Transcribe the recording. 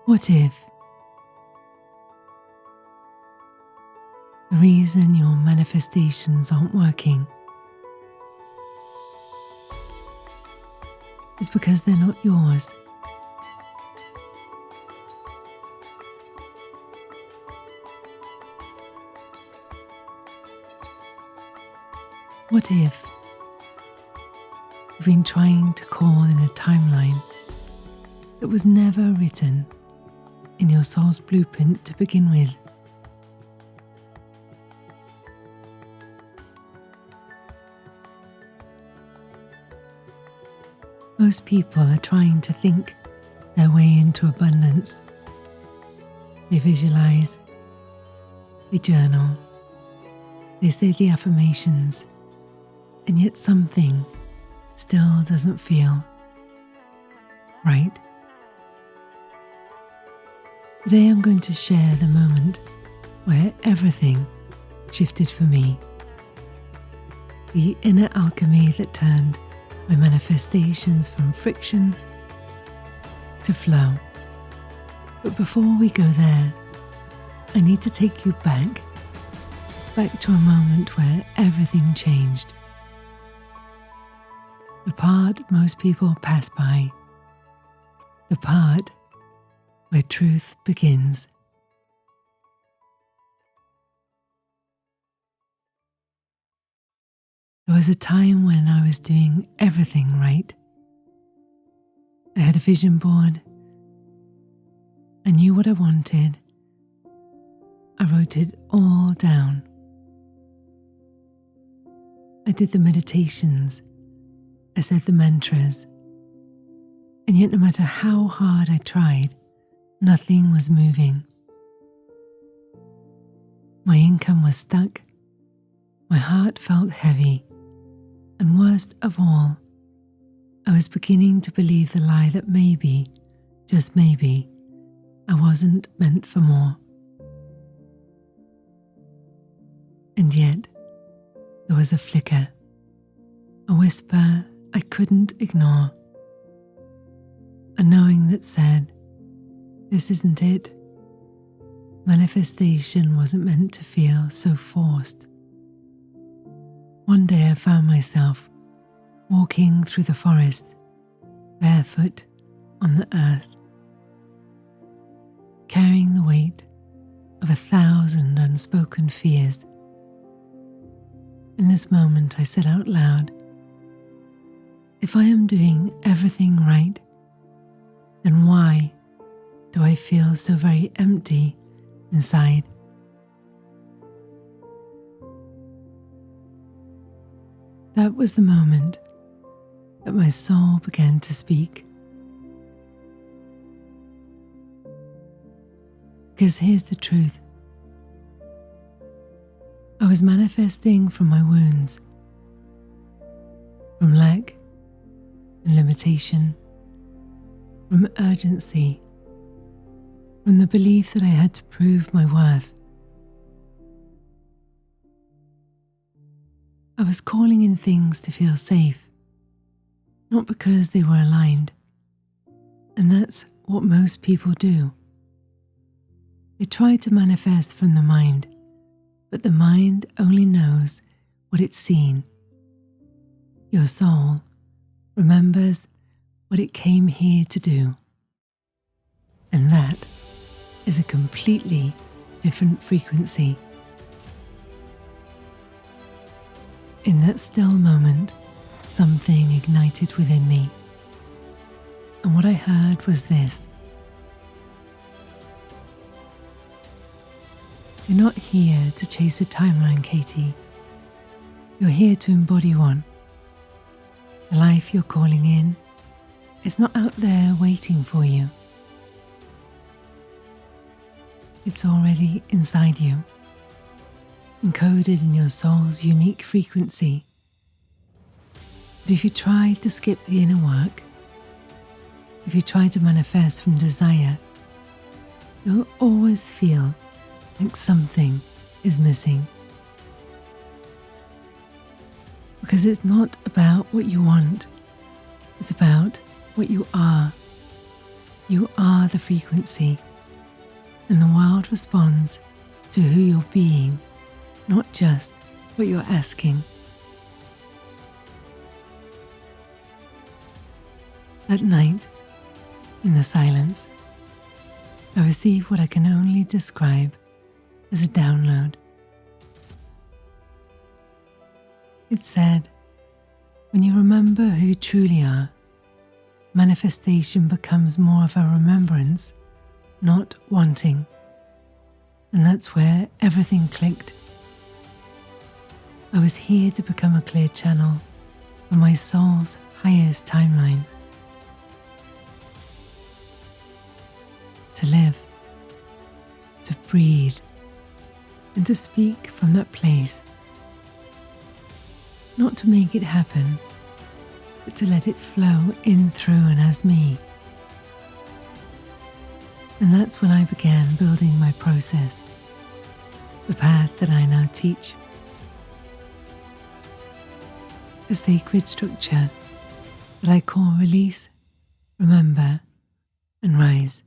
What if the reason your manifestations aren't working is because they're not yours? What if you've been trying to call in a timeline that was never written in your soul's blueprint to begin with? Most people are trying to think their way into abundance. They visualize, they journal, they say the affirmations, and yet something still doesn't feel right. Today I'm going to share the moment where everything shifted for me. The inner alchemy that turned my manifestations from friction to flow. But before we go there, I need to take you back to a moment where everything changed. The part most people pass by, the part where truth begins. There was a time when I was doing everything right. I had a vision board. I knew what I wanted. I wrote it all down. I did the meditations. I said the mantras. And yet no matter how hard I tried, nothing was moving. My income was stuck. My heart felt heavy. And worst of all, I was beginning to believe the lie that maybe, just maybe, I wasn't meant for more. And yet, there was a flicker, a whisper I couldn't ignore, a knowing that said, this isn't it. Manifestation wasn't meant to feel so forced. One day I found myself walking through the forest, barefoot on the earth, carrying the weight of 1,000 unspoken fears. In this moment I said out loud, if I am doing everything right, then why do I feel so very empty inside? That was the moment that my soul began to speak. Because here's the truth. I was manifesting from my wounds, from lack and limitation, from urgency, from the belief that I had to prove my worth. I was calling in things to feel safe, not because they were aligned. And that's what most people do. They try to manifest from the mind, but the mind only knows what it's seen. Your soul remembers what it came here to do. And that is a completely different frequency. In that still moment, something ignited within me. And what I heard was this. You're not here to chase a timeline, Katie. You're here to embody one. The life you're calling in is not out there waiting for you. It's already inside you, encoded in your soul's unique frequency. But if you try to skip the inner work, if you try to manifest from desire, you'll always feel like something is missing. Because it's not about what you want, it's about what you are. You are the frequency, and the world responds to who you're being, not just what you're asking. At night, in the silence, I receive what I can only describe as a download. It said, when you remember who you truly are, manifestation becomes more of a remembrance, not wanting. And that's where everything clicked. I was here to become a clear channel for my soul's highest timeline. To live, to breathe, and to speak from that place. Not to make it happen, but to let it flow in, through, and as me. And that's when I began building my process, the path that I now teach. A sacred structure that I call release, remember, and rise.